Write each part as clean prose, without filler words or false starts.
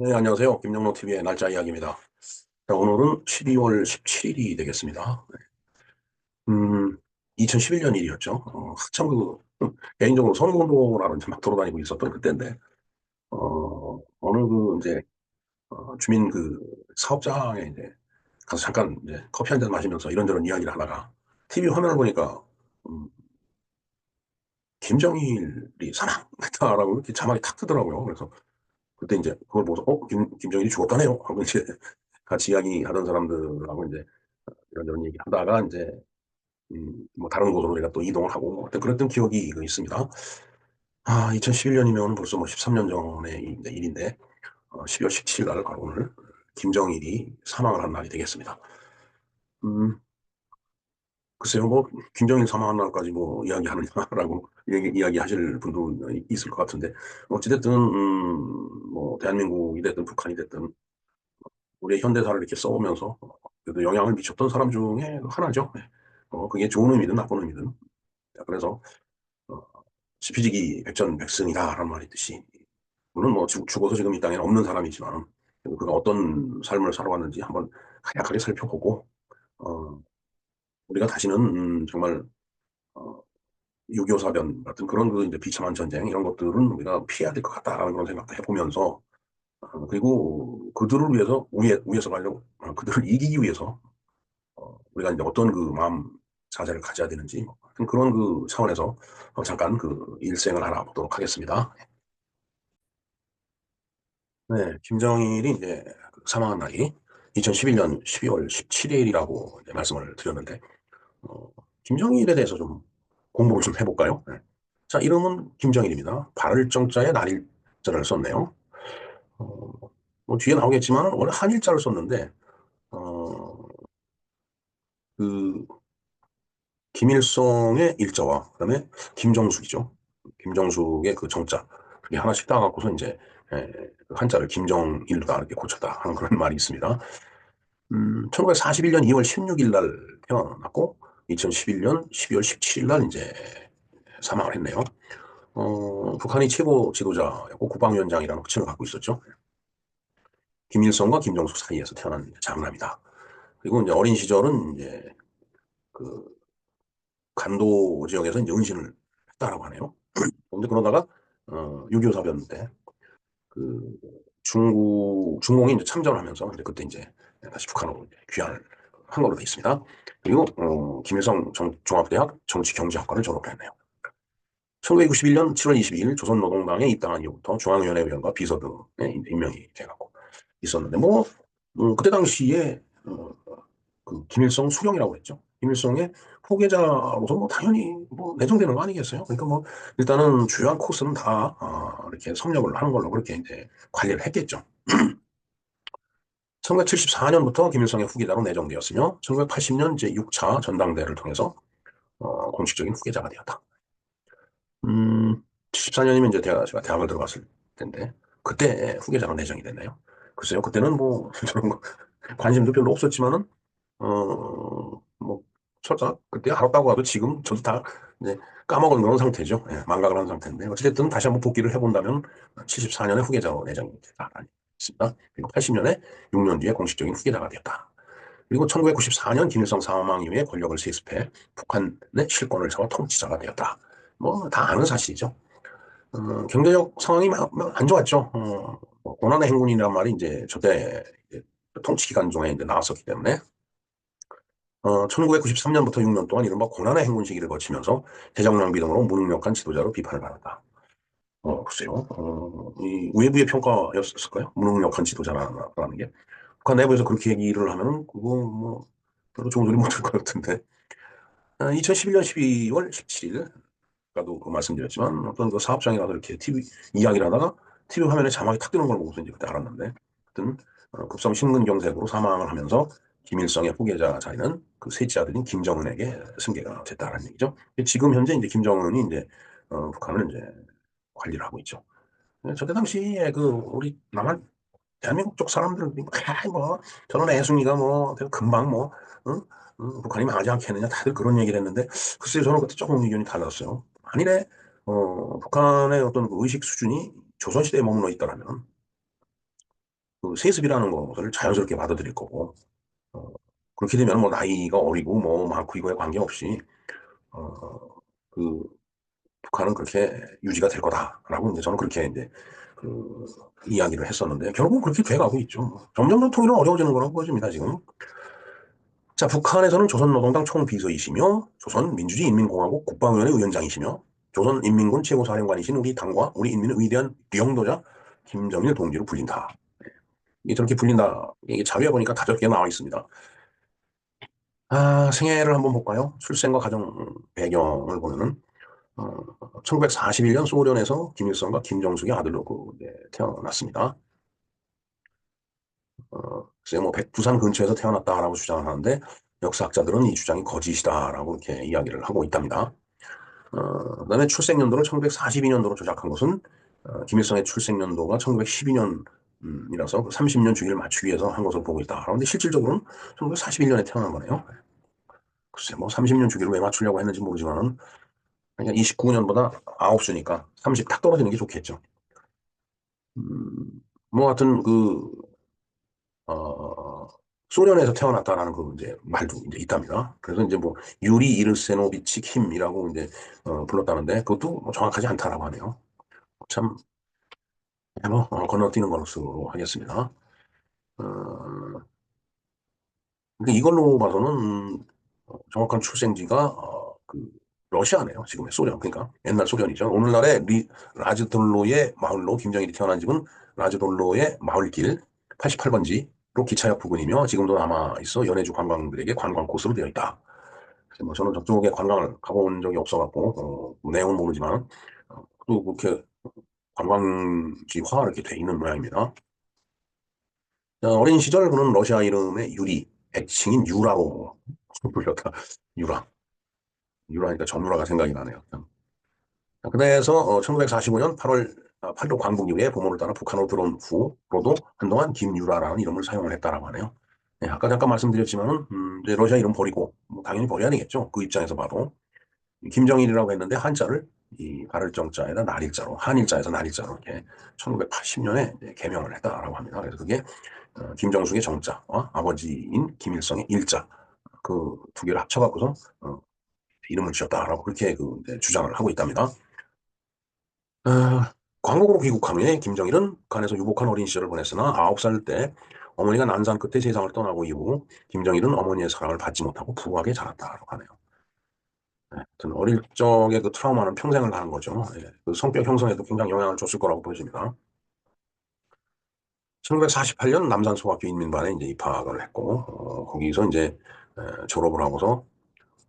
네, 안녕하세요. 김영록 TV의 날짜 이야기입니다. 자, 오늘은 12월 17일이 되겠습니다. 음, 2011년 일이었죠. 한참 개인적으로 선거운동을 하러 이제 막 돌아다니고 있었던 그때인데, 어느 이제, 주민 사업장에 이제 가서 잠깐 이제 커피 한 잔 마시면서 이런저런 이야기를 하다가 TV 화면을 보니까, 음, 김정일이 사망했다라고 이렇게 자막이 탁 뜨더라고요. 그래서 그때 이제 그걸 보고서, 김정일이 죽었다네요. 하고 이제 같이 이야기하던 사람들하고 이제 이런저런 얘기 하다가 이제 뭐 다른 곳으로 우리가 또 이동을 하고 뭐 하여튼 그랬던 기억이 있습니다. 2011년이면 벌써 뭐 13년 전의 이제 일인데 12월 17일 날 바로 오늘 김정일이 사망을 한 날이 되겠습니다. 음, 글쎄요, 뭐 김정일 사망한 날까지 뭐 이야기하느냐라고 이야기하실 분도 있을 것 같은데 어찌됐든 뭐 대한민국이 됐든 북한이 됐든 우리의 현대사를 이렇게 써오면서 그래도 영향을 미쳤던 사람 중에 하나죠. 네. 그게 좋은 의미든 나쁜 의미든. 자, 그래서 어, 지피지기 백전백승이다라는 말이 있듯이 물론 뭐 죽어서 지금 이 땅에는 없는 사람이지만 그가 어떤 삶을 살아왔는지 한번 간략하게 살펴보고 어, 우리가 다시는 정말 어, 6.25 사변 같은 그런 이제 비참한 전쟁 이런 것들은 우리가 피해야 될 것 같다라는 그런 생각도 해보면서 그리고 그들을 위해서 위해서가 아니라 그들을 이기기 위해서 우리가 이제 어떤 마음 자세를 가져야 되는지 뭐 그런 차원에서 잠깐 일생을 알아보도록 하겠습니다. 네, 김정일이 이제 사망한 날이 2011년 12월 17일이라고 말씀을 드렸는데, 어, 김정일에 대해서 좀 공부를 좀 해볼까요? 네. 자, 이름은 김정일입니다. 발을정자에 날일자를 썼네요. 어, 뭐 뒤에 나오겠지만 원래 한일자를 썼는데, 어, 그 김일성의 일자와 그다음에 김정숙이죠. 김정숙의 그 정자 그게 하나씩 따갖고서 이제 한자를 김정일로다 이렇게 고쳤다 하는 그런 말이 있습니다. 1941년 2월 16일 날 태어났고 2011년 12월 17일 날 이제 사망을 했네요. 북한이 최고 지도자였고 국방위원장이라는 호칭을 갖고 있었죠. 김일성과 김정숙 사이에서 태어난 장남이다. 그리고 이제 어린 시절은 이제 그 간도 지역에서 이제 은신을 했다라고 하네요. 근데 그러다가 6.25 사변 때 그 중공이 이제 참전을 하면서 이제 그때 이제 다시 북한으로 이제 귀환을 한 걸로 돼 있습니다. 그리고 김일성 종합대학 정치경제학과를 졸업했네요. 1991년 7월 22일 조선노동당에 입당한 이후부터 중앙위원회 위원과 비서 등에 임명이 돼갖고 있었는데 뭐 그때 당시에 김일성 수령이라고 했죠. 김일성의 후계자로서 뭐 당연히 뭐 내정되는 거 아니겠어요? 그러니까 뭐 일단은 주요한 코스는 다 이렇게 섭렵을 하는 걸로 그렇게 이제 관리를 했겠죠. 1974년부터 김일성의 후계자로 내정되었으며 1980년 이제 6차 전당대회를 통해서 공식적인 후계자가 되었다. 74년이면 이제 제가 대학을 들어갔을 텐데 그때 후계자로 내정이 됐나요? 글쎄요, 그때는 뭐 저런 거 관심도 별로 없었지만은 뭐 설사 그때 알았다고 하도 지금 저도 다 이제 까먹은 그런 상태죠. 예, 망각을 한 상태인데 어쨌든 다시 한번 복귀를 해본다면 74년에 후계자로 내정이 됐다라는 있습니다. 그리고 80년에 6년 뒤에 공식적인 후계자가 되었다. 그리고 1994년 김일성 사망 이후에 권력을 세습해 북한의 실권을 잡아 통치자가 되었다. 뭐 다 아는 사실이죠. 경제적 상황이 안 좋았죠. 뭐 고난의 행군이라는 말이 이제 저때 통치 기간 중에 이제 나왔었기 때문에 1993년부터 6년 동안 이른바 고난의 행군 시기를 거치면서 대정낭비 등으로 무능력한 지도자로 비판을 받았다. 글쎄요. 이 외부의 평가였을까요? 무능력한 지도자라는 게. 북한 내부에서 그렇게 얘기를 하면은 그거 뭐 별로 좋은 소리 못 들 것 같은데. 2011년 12월 17일 아까도 말씀드렸지만 어떤 사업장에 가서 이렇게 TV 이야기를 하다가 TV 화면에 자막이 탁 뜨는 걸 보고서 이제 그때 알았는데 하여튼 급성 심근경색으로 사망을 하면서 김일성의 후계자 자리는 그 셋째 아들인 김정은에게 승계가 됐다는 얘기죠. 지금 현재 이제 김정은이 이제 북한을 이제 관리를 하고 있죠. 저때 당시에 우리 남한 대한민국 쪽 사람들은 뭐 저런 애송이가 뭐 금방 뭐 응? 북한이 망하지 않겠느냐 다들 그런 얘기를 했는데 글쎄요, 저는 그때 조금 의견이 달랐어요. 만일에 북한의 어떤 의식 수준이 조선시대에 머물러 있더라면 그 세습이라는 것을 자연스럽게 받아들일 거고, 어, 그렇게 되면 뭐 나이가 어리고 뭐 많고 이거에 관계없이, 어, 그 북한은 그렇게 유지가 될 거다라고 이제 저는 그렇게 이제 그 이야기를 했었는데 결국은 그렇게 돼가고 있죠. 점점 통일은 어려워지는 거라고 보여집니다, 지금. 자, 북한에서는 조선노동당 총비서이시며 조선민주주의인민공화국 국방위원회 위원장이시며 조선인민군 최고사령관이신 우리 당과 우리 인민의 위대한領導자 김정일 동지로 불린다. 이게 저렇게 불린다. 이게 자료에 보니까 다 저렇게 나와 있습니다. 아, 생애를 한번 볼까요? 출생과 가정 배경을 보면은 1941년 소련에서 김일성과 김정숙의 아들로 태어났습니다. 글쎄 뭐 부산 근처에서 태어났다라고 주장을 하는데 역사학자들은 이 주장이 거짓이다라고 이렇게 이야기를 하고 있답니다. 그다음에 출생연도를 1942년도로 조작한 것은 김일성의 출생연도가 1912년이라서 30년 주기를 맞추기 위해서 한 것으로 보고 있다. 그런데 실질적으로는 1941년에 태어난 거네요. 글쎄 뭐 30년 주기를 왜 맞추려고 했는지 모르지만은 그냥 29년보다 9수니까 30 탁 떨어지는 게 좋겠죠. 뭐 하여튼 어, 소련에서 태어났다라는 그 이제 말도 이제 있답니다. 그래서 이제 뭐 유리 이르세노비치 킴이라고 이제 불렀다는데 그것도 뭐 정확하지 않다라고 하네요. 참, 뭐 건너뛰는 것으로 하겠습니다. 어, 근데 이걸로 봐서는 정확한 출생지가 러시아네요. 지금의 소련. 그러니까 옛날 소련이죠. 오늘날의 라즈돌로의 마을로 김정일이 태어난 집은 라즈돌로의 마을길 88번지로 기차역 부근이며 지금도 남아 있어 연해주 관광객에게 관광 코스로 되어 있다. 그래서 뭐 저는 저쪽에 관광을 가본 적이 없어갖고 내용은 모르지만 또 그렇게 관광지화 이렇게 돼 있는 모양입니다. 어린 시절 그는 러시아 이름의 유리, 애칭인 유라고 불렸다. 유라. 유라니까 정유라가 생각이 나네요. 그래서 1945년 8월 8일 광복 이후에 부모를 따라 북한으로 들어온 후로도 한동안 김유라라는 이름을 사용을 했다라고 하네요. 네, 아까 잠깐 말씀드렸지만은 이제 러시아 이름 버리고 뭐 당연히 버려야 되겠죠. 그 입장에서 봐도 김정일이라고 했는데 한자를 이 발을정자에다 날일자로 한일자에서 날일자로 이렇게 1980년에 개명을 했다라고 합니다. 그래서 그게 김정숙의 정자와 아버지인 김일성의 일자 그 두 개를 합쳐갖고서 이름을 지었다라고 그렇게 이제 주장을 하고 있답니다. 광복으로 귀국한 후에 김정일은 북한에서 유복한 어린 시절을 보냈으나 9살 때 어머니가 난산 끝에 세상을 떠나고 이후 김정일은 어머니의 사랑을 받지 못하고 부하게 자랐다라고 하네요. 네, 어릴 적의 그 트라우마는 평생을 가는 거죠. 예, 그 성격 형성에도 굉장히 영향을 줬을 거라고 보여집니다. 1948년 남산소학교 인민반에 이제 입학을 했고, 거기서 이제 졸업을 하고서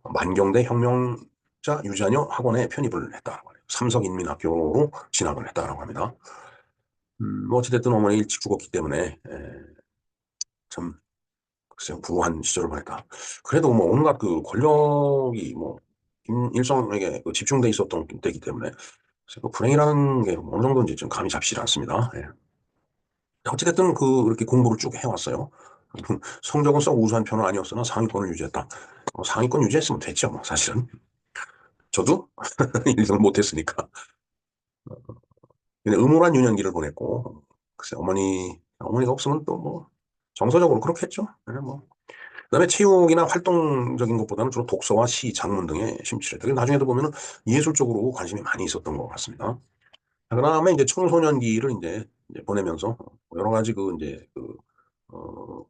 만경대 혁명자 유자녀 학원에 편입을 했다고 해요. 삼석인민학교로 진학을 했다고 합니다. 뭐 어찌됐든 어머니 일찍 죽었기 때문에 참 글쎄요 부한 시절을 보냈다. 그래도 뭐 온갖 그 권력이 뭐 김일성에게 그 집중돼 있었던 때이기 때문에 그 불행이라는 게 어느 정도인지 좀 감이 잡히지 않습니다. 예. 어찌됐든 그렇게 공부를 쭉 해왔어요. 성적은 썩 우수한 편은 아니었으나 상위권을 유지했다. 상위권 유지했으면 됐죠, 뭐 사실은. 저도 1등을 못했으니까. 근데 음울한 유년기를 보냈고, 글쎄, 어머니가 없으면 또 뭐, 정서적으로 그렇겠죠. 네, 뭐. 그다음에 체육이나 활동적인 것보다는 주로 독서와 시, 장문 등에 심취했다. 나중에도 보면은 예술 쪽으로 관심이 많이 있었던 것 같습니다. 그다음에 이제 청소년기를 이제 보내면서 여러 가지 어,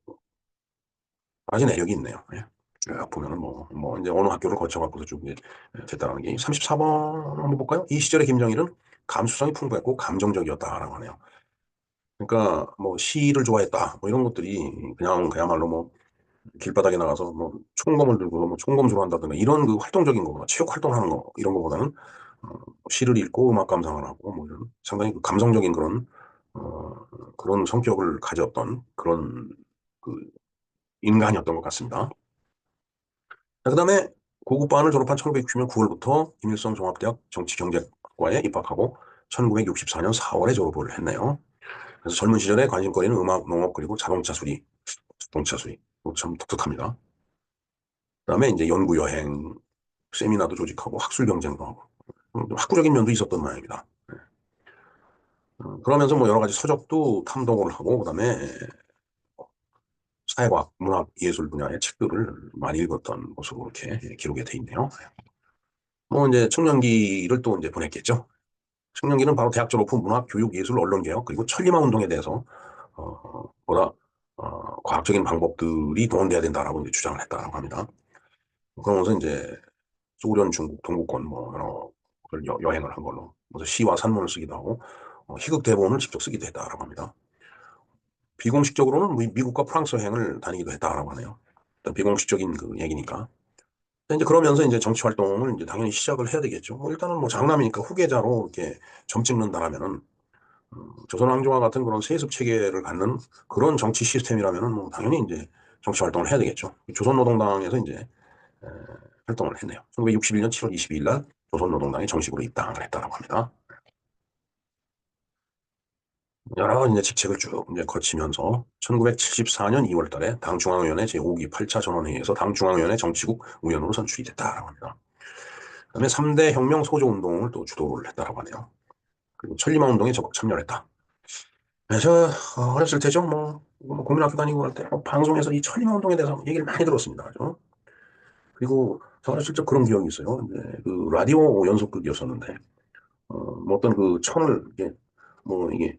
아주 내력이 있네요. 예. 쭉 보면은 이제 어느 학교를 거쳐갖고서 쭉 이제 됐다는 게 34번 한번 볼까요? 이 시절의 김정일은 감수성이 풍부했고 감정적이었다라고 하네요. 그러니까 뭐 시를 좋아했다 뭐 이런 것들이 그냥 그야말로 뭐 길바닥에 나가서 뭐 총검을 들고 뭐 총검술을 한다든가 이런 그 활동적인 거, 체육 활동하는 거 이런 거보다는 시를 읽고 음악 감상을 하고 뭐 이런 상당히 그 감성적인 어, 그런 성격을 가졌던 그런 그 인간이었던 것 같습니다. 그다음에 고급반을 졸업한 1960년 9월부터 김일성 종합대학 정치경제학과에 입학하고 1964년 4월에 졸업을 했네요. 그래서 젊은 시절에 관심거리는 음악, 농업 그리고 자동차 수리. 참 독특합니다. 그다음에 이제 연구 여행, 세미나도 조직하고 학술 경쟁도 하고 학구적인 면도 있었던 모양입니다. 그러면서 뭐 여러 가지 서적도 탐독을 하고, 그다음에 사회과학, 문학, 예술 분야의 책들을 많이 읽었던 것으로 이렇게 기록이 돼 있네요. 뭐 이제 청년기를 또 이제 보냈겠죠. 청년기는 바로 대학 졸업 후 문학, 교육, 예술, 언론개혁, 그리고 천리마 운동에 대해서 보다 과학적인 방법들이 동원돼야 된다라고 이제 주장을 했다라고 합니다. 그러면서 이제 소련, 중국, 동구권 뭐 여러 걸 여행을 한 걸로, 그래서 시와 산문을 쓰기도 하고 희극 대본을 직접 쓰기도 했다라고 합니다. 비공식적으로는 미국과 프랑스 여행을 다니기도 했다라고 하네요. 일단 비공식적인 그 얘기니까. 이제 그러면서 이제 정치 활동을 이제 당연히 시작을 해야 되겠죠. 뭐 일단은 뭐 장남이니까 후계자로 이렇게 점 찍는다라면은 조선 왕조와 같은 그런 세습 체계를 갖는 그런 정치 시스템이라면은 뭐 당연히 이제 정치 활동을 해야 되겠죠. 조선노동당에서 이제 에, 활동을 했네요. 1961년 7월 22일 날 조선노동당에 정식으로 입당을 했다라고 합니다. 여러 이제 직책을 쭉 이제 거치면서 1974년 2월 달에 당 중앙위원회 제5기 8차 전원회의에서 당 중앙위원회 정치국 위원으로 선출이 됐다라고 합니다. 그다음에 3대 혁명 소조 운동을 또 주도를 했다라고 하네요. 그리고 천리마 운동에 적극 참여를 했다. 네, 저 어렸을 때죠. 뭐 국민학교 다니고 할 때 방송에서 이 천리마 운동에 대해서 얘기를 많이 들었습니다. 그죠? 그리고 저 어렸을 때 그런 기억이 있어요. 이제 그 라디오 연속극이었었는데 뭐 어떤 그 천을 이게 뭐 이게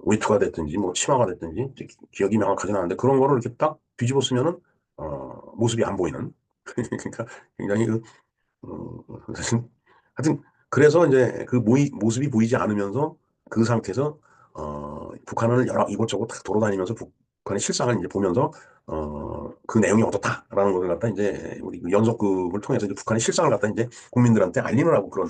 외투가 됐든지 뭐 치마가 됐든지 기억이 명확하진 않은데 그런 거를 이렇게 딱 뒤집어 쓰면은 모습이 안 보이는 그러니까 굉장히 그 하여튼 그래서 이제 그 모습이 보이지 않으면서 그 상태에서 북한을 여러 이곳저곳 다 돌아다니면서 북한의 실상을 이제 보면서 그 내용이 어떻다라는 것을 갖다 이제 우리 그 연속극을 통해서 이제 북한의 실상을 갖다 이제 국민들한테 알리느라고 그런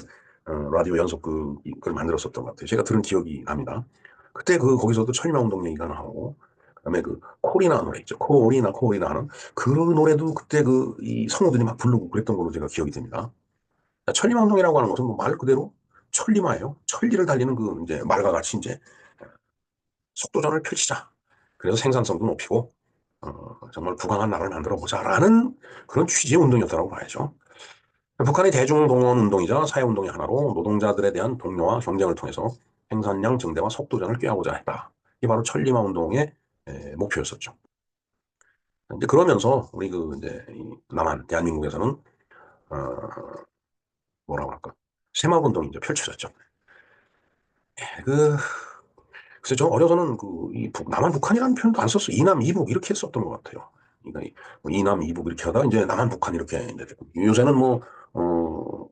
라디오 연속극을 만들었었던 것 같아요. 제가 들은 기억이 납니다. 그때 그 거기서도 천리마운동 얘기가 나오고 그다음에 그 콜이나 노래 있죠. 콜이나 하는 그 노래도 그때 그 이 성우들이 막 부르고 그랬던 걸로 제가 기억이 됩니다. 천리망동이라고 하는 것은 뭐 말 그대로 천리마예요. 천리를 달리는 그 이제 말과 같이 이제 속도전을 펼치자. 그래서 생산성도 높이고 정말 부강한 나라를 만들어 보자라는 그런 취지의 운동이었다고 봐야죠. 북한의 대중동원 운동이자 사회운동의 하나로 노동자들에 대한 동료와 경쟁을 통해서 생산량 증대와 속도전을 꾀하고자 했다. 이게 바로 천리마 운동의 목표였었죠. 이제 그러면서 우리 그 이제 남한 대한민국에서는 어, 뭐라고 할까 세막 운동이 이제 펼쳐졌죠. 그 글쎄, 저 어려서는 남한 북한이라는 표현도 안 썼어. 이남 이북 이렇게 했었던 것 같아요. 그러니까 뭐 이남 이북 이렇게 하다가 이제 남한 북한 이렇게 이제 됐고. 요새는 어,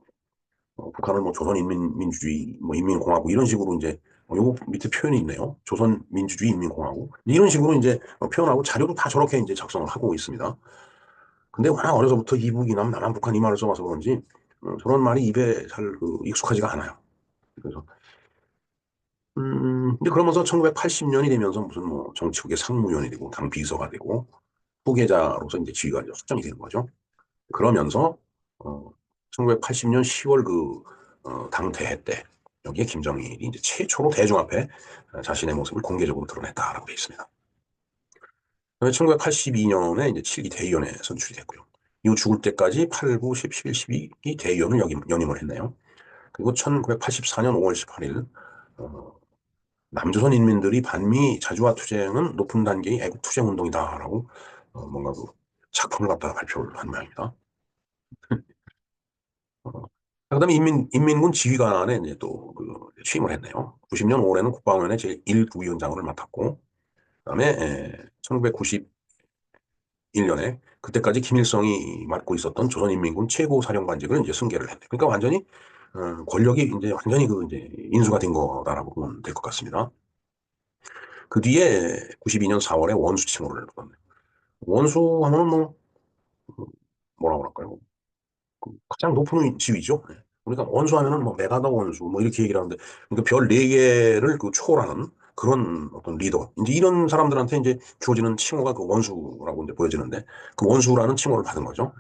북한을 뭐 조선인민민주주의, 뭐 인민공화국 이런 식으로 이제 요거 밑에 표현이 있네요. 조선민주주의 인민공화국 이런 식으로 이제 표현하고 자료도 다 저렇게 이제 작성을 하고 있습니다. 근데 워낙 어려서부터 이북 이남 남한 북한 이 말을 써봐서 그런지 저런 말이 입에 잘 익숙하지가 않아요. 그래서 이제 그러면서 1980년이 되면서 무슨 뭐 정치국의 상무위원이 되고 당 비서가 되고 후계자로서 이제 지위가 이제 확정이 되는 거죠. 그러면서 어, 1980년 10월 당 대회 때 여기에 김정일이 이제 최초로 대중 앞에 자신의 모습을 공개적으로 드러냈다라고 되어 있습니다. 1982년에 이제 7기 대의원에 선출이 됐고요. 이후 죽을 때까지 8, 9, 10, 11, 12기 대의원을 연임을 했네요. 그리고 1984년 5월 18일 남조선 인민들이 반미 자주화 투쟁은 높은 단계의 애국 투쟁 운동이다라고 뭔가 그 작품을 갖다가 발표를 한 모양입니다. 어, 그다음에 인민군 지휘관에 이제 또그 취임을 했네요. 90년 5월에는 국방위원회 제1부위원장을 맡았고, 그다음에 1991년에 그때까지 김일성이 맡고 있었던 조선인민군 최고사령관직을 이제 승계를 했네요. 그러니까 완전히 권력이 이제 완전히 그 이제 인수가 된 거다라고 보면 될 것 같습니다. 그 뒤에 92년 4월에 원수 칭호를 받았네요. 원수 하면은 뭐 뭐라고 할까요? 가장 높은 지위죠. 네. 우리가 원수 하면은 뭐 메가더 원수 뭐 이렇게 얘기를 하는데 그러니까 별 4개를 초월하는 그런 어떤 리더. 이제 이런 사람들한테 이제 주어지는 칭호가 그 원수라고 이제 보여지는데 그 원수라는 칭호를 받은 거죠.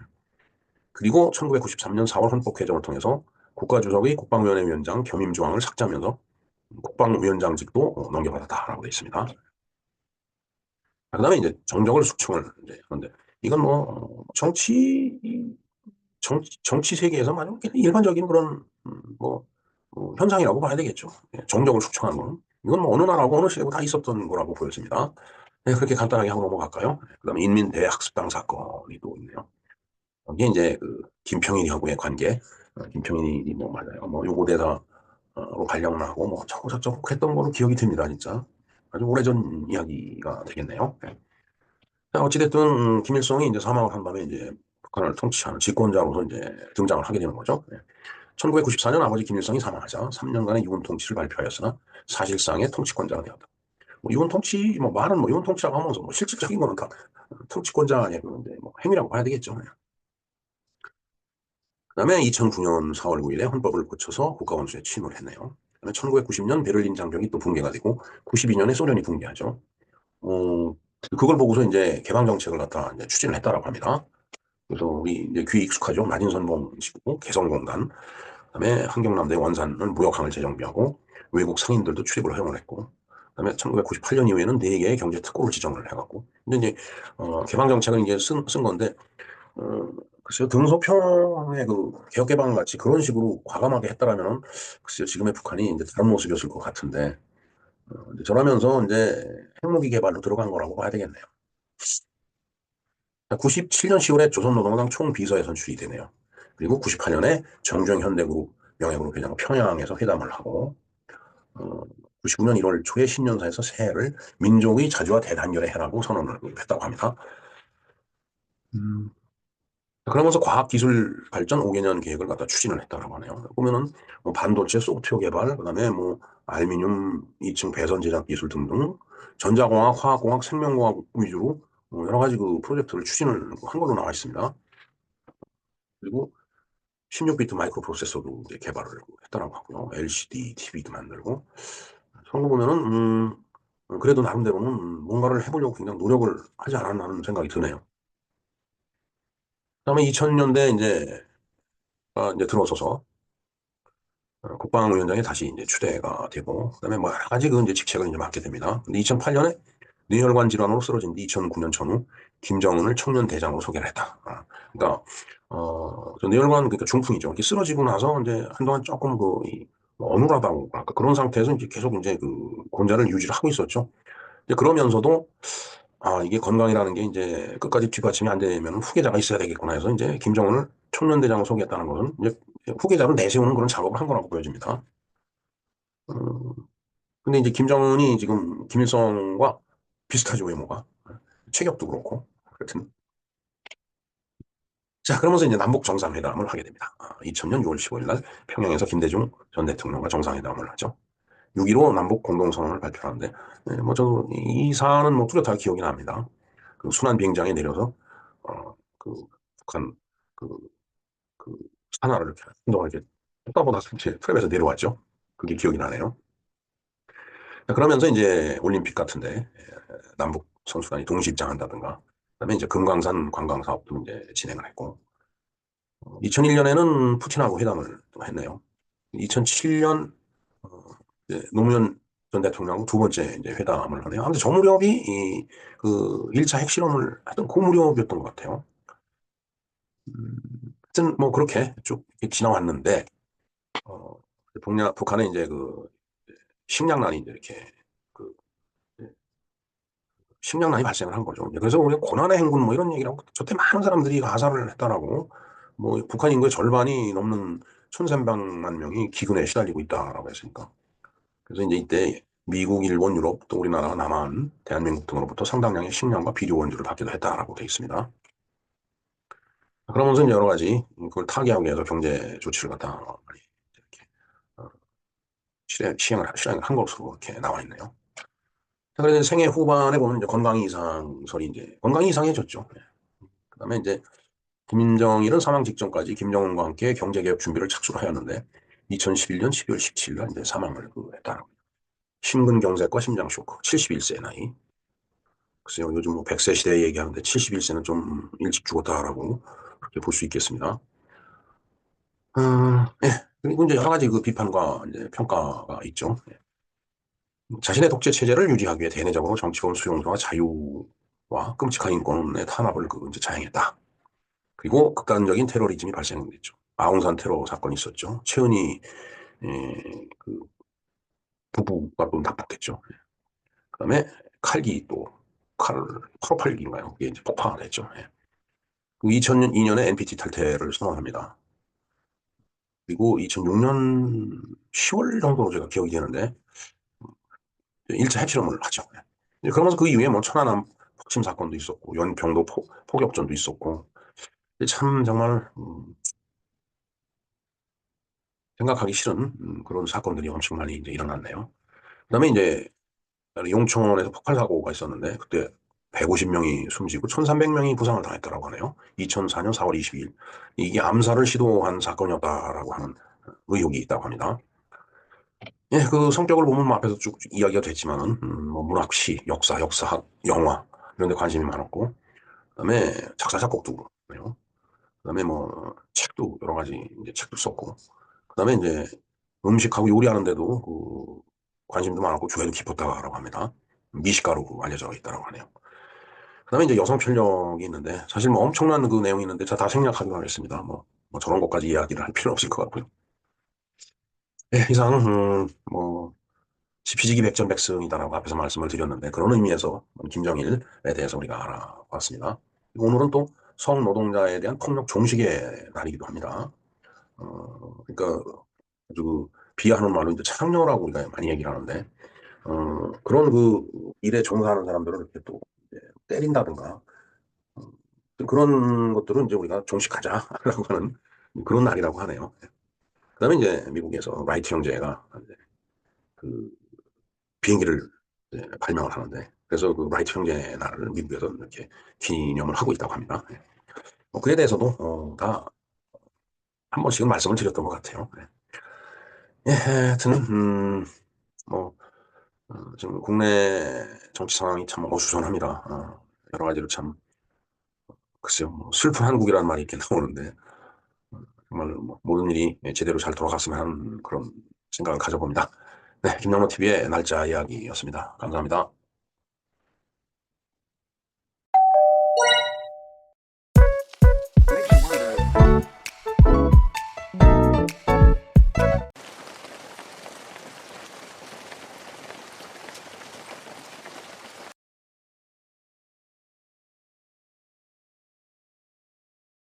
그리고 1993년 4월 헌법 개정을 통해서 국가주석의 국방위원회 위원장 겸임 조항을 삭제하면서 국방위원장직도 넘겨받았다라고 되어 있습니다. 그다음에 이제 정적을 숙청을 이제 하는데 이건 뭐 정치 세계에서 만약 일반적인 그런 뭐 현상이라고 봐야 되겠죠. 예, 정적을 숙청하는 거는. 이건 뭐 어느 나라고 어느 시대고 다 있었던 거라고 보여집니다. 네, 그렇게 간단하게 하고 넘어갈까요? 그다음에 인민대학습당 사건이 또 있네요. 이게 이제 그 김평일하고의 관계, 김평일이 뭐 맞아요. 뭐 요고대사로 발령나고 뭐 저쩌고 했던 걸로 기억이 듭니다, 진짜. 아주 오래전 이야기가 되겠네요. 네. 자, 어찌됐든 김일성이 이제 사망을 한 다음에 이제 북한을 통치하는 집권자로서 이제 등장을 하게 되는 거죠. 네. 1994년 아버지 김일성이 사망하자 3년간의 유군 통치를 발표하였으나 사실상의 통치권자가 되었다. 뭐 유군 통치, 뭐 말은 뭐 유군 통치라고 하면서 뭐 실질적인 거는 다 통치권자의 그런데 뭐 행위라고 봐야 되겠죠. 네. 그다음에 2009년 4월 9일에 헌법을 고쳐서 국가원수에 취임을 했네요. 그다음에 1990년 베를린 장벽이 또 붕괴가 되고 92년에 소련이 붕괴하죠. 어, 그걸 보고서 이제 개방 정책을 갖다 이제 추진을 했다라고 합니다. 그래서 우리 이제 귀 익숙하죠. 마진선봉식구 개성공단, 그다음에 한경남대 원산을 무역항을 재정비하고 외국 상인들도 출입을 허용을 했고, 그다음에 1998년 이후에는 네 개의 경제 특구를 지정을 해갖고, 근데 이제 개방 정책을 이제 쓴 건데, 어, 글쎄요 등소평의 그 개혁 개방 같이 그런 식으로 과감하게 했다라면, 글쎄요 지금의 북한이 이제 다른 모습이었을 것 같은데, 이제 저러면서 이제 핵무기 개발로 들어간 거라고 봐야 되겠네요. 97년 10월에 조선노동당 총비서에 선출이 되네요. 그리고 98년에 정주행 현대그룹 명예그룹 회장 평양에서 회담을 하고 99년 1월 초에 신년사에서 새해를 민족의 자주와 대단결의 해라고 선언을 했다고 합니다. 음. 그러면서 과학기술 발전 5개년 계획을 갖다 추진을 했다고 하네요. 보면은 뭐 반도체 소프트웨어 개발, 그다음에 뭐 알루미늄 2층 배선 제작 기술 등등 전자공학, 화학공학, 생명공학 위주로 여러 가지 그 프로젝트를 추진을 한 걸로 나와 있습니다. 그리고 16비트 마이크로 프로세서도 이제 개발을 했다라고 하고요. LCD, TV도 만들고. 그런 거 보면은, 그래도 나름대로는 뭔가를 해보려고 굉장히 노력을 하지 않았나 하는 생각이 드네요. 그다음에 2000년대 이제 들어서서 국방위원장이 다시 이제 추대가 되고, 그다음에 뭐 여러 가지 그 이제 직책을 이제 맡게 됩니다. 근데 2008년에 뇌혈관 질환으로 쓰러진 뒤 2009년 전후 김정은을 청년 대장으로 소개를 했다. 그러니까 저 뇌혈관 그러니까 중풍이죠. 이렇게 쓰러지고 나서 이제 한동안 조금 뭐 어눌하다고 할까 그런 상태에서 이제 계속 이제 그 권좌를 유지를 하고 있었죠. 이제 그러면서도 이게 건강이라는 게 이제 끝까지 뒷받침이 안 되면 후계자가 있어야 되겠구나 해서 이제 김정은을 청년 대장으로 소개했다는 것은 이제 후계자를 내세우는 그런 작업을 한 거라고 보여집니다. 음, 근데 이제 김정은이 지금 김일성과 비슷하죠, 외모가. 체격도 그렇고. 하여튼. 자, 그러면서 이제 남북 정상회담을 하게 됩니다. 2000년 6월 15일 날 평양에서 김대중 전 대통령과 정상회담을 하죠. 6.15 남북 공동선언을 발표하는데, 네, 뭐 저도 이 사안은 뭐 뚜렷하게 기억이 납니다. 그 순환 비행장에 내려서, 그 북한 그, 그 산하를 이렇게 한동안 이렇게 쏟다보다 이제 트랩에서 내려왔죠. 그게 기억이 나네요. 그러면서 이제 올림픽 같은데 남북 선수단이 동시 입장한다든가, 그다음에 이제 금강산 관광 사업도 이제 진행을 했고, 2001년에는 푸틴하고 회담을 또 했네요. 2007년 노무현 전 대통령하고 두 번째 이제 회담을 하네요. 아무튼 저 무렵이 그 1차 핵실험을 하던 그 무렵이었던 것 같아요. 하여튼 뭐 그렇게 쭉 지나왔는데, 어, 북한에 이제 그 식량난이 이제 이렇게 그 식량난이 발생을 한 거죠. 그래서 우리가 고난의 행군 뭐 이런 얘기라고 저때 많은 사람들이 가사를 했다라고 뭐 북한 인구의 절반이 넘는 1,300만 명이 기근에 시달리고 있다라고 했으니까. 그래서 이제 이때 미국, 일본, 유럽 또 우리나라, 남한, 대한민국 등으로부터 상당량의 식량과 비료 원주를 받기도 했다라고 되어 있습니다. 그러면서 이제 여러 가지 그걸 타개하기 위해서 경제 조치를 갖다 많이 이렇게 어, 실행을 한 것으로 이렇게 나와 있네요. 그래서 생애 후반에 보면 이제 건강 이상설이 이제 건강이 이상해졌죠. 그다음에 이제 김정일은 사망 직전까지 김정은과 함께 경제개혁 준비를 착수를 하였는데 2011년 12월 17일 날 이제 사망을 했다. 심근경색과 심장쇼크, 71세 나이. 글쎄요, 요즘 뭐 100세 시대 얘기하는데 71세는 좀 일찍 죽었다라고 그렇게 볼 수 있겠습니다. 예. 그리고 이제 여러 가지 그 비판과 이제 평가가 있죠. 예. 자신의 독재 체제를 유지하기 위해 대내적으로 정치권 수용소와 자유와 끔찍한 인권의 탄압을 이제 자행했다. 그리고 극단적인 테러리즘이 발생했죠. 아웅산 테러 사건이 있었죠. 최은희 그 부부가 또 납북됐죠. 그다음에 칼기 또 칼 858기인가요? 그게 이제 폭파가 됐죠. 예. 2002년에 NPT 탈퇴를 선언합니다. 그리고 2006년 10월 정도로 제가 기억이 되는데 1차 핵실험을 하죠. 예. 그러면서 그 이후에 뭐 천안함 폭침 사건도 있었고 연평도 포격전도 있었고 참 정말 생각하기 싫은 그런 사건들이 엄청 많이 이제 일어났네요. 그다음에 이제 용천에서 폭발 사고가 있었는데 그때 150명이 숨지고 1,300명이 부상을 당했다라고 하네요. 2004년 4월 22일. 이게 암살을 시도한 사건이었다라고 하는 의혹이 있다고 합니다. 예, 그 성격을 보면 뭐 앞에서 쭉 이야기가 됐지만은 뭐 문학, 시, 역사, 역사학, 영화 이런 데 관심이 많았고 그다음에 작사 작곡도 그래요. 그다음에 뭐 책도 여러 가지 이제 책도 썼고 그다음에 이제 음식하고 요리하는데도 그 관심도 많았고 주애도 깊었다고 합니다. 미식가로 알려져 있다고 하네요. 그다음에 이제 여성 편력이 있는데 사실 뭐 엄청난 그 내용이 있는데 제가 다 생략하기로 하겠습니다. 뭐 저런 것까지 이야기를 할 필요 없을 것 같고요. 네, 이상 뭐 지피지기 백전백승이다라고 앞에서 말씀을 드렸는데 그런 의미에서 김정일에 대해서 우리가 알아봤습니다. 오늘은 또 성노동자에 대한 폭력 종식의 날이기도 합니다. 그러니까 아주 그 비하하는 말로 이제 창녀라고 우리가 많이 얘기를 하는데 그런 그 일에 종사하는 사람들을 이렇게 또 이제 때린다든가 그런 것들은 이제 우리가 종식하자라고 하는 그런 날이라고 하네요. 그다음에 이제 미국에서 라이트 형제가 이제 그 비행기를 이제 발명을 하는데 그래서 그 라이트 형제 날을 미국에서 이렇게 기념을 하고 있다고 합니다. 뭐 그에 대해서도 다 한 번씩은 말씀을 드렸던 것 같아요. 예, 하여튼 뭐 지금 국내 정치 상황이 참 어수선합니다. 여러 가지로 참 글쎄요 뭐 슬픈 한국이라는 말이 이렇게 나오는데 정말 뭐 모든 일이 제대로 잘 돌아갔으면 하는 그런 생각을 가져봅니다. 네, 김영로 TV의 날짜 이야기였습니다. 감사합니다.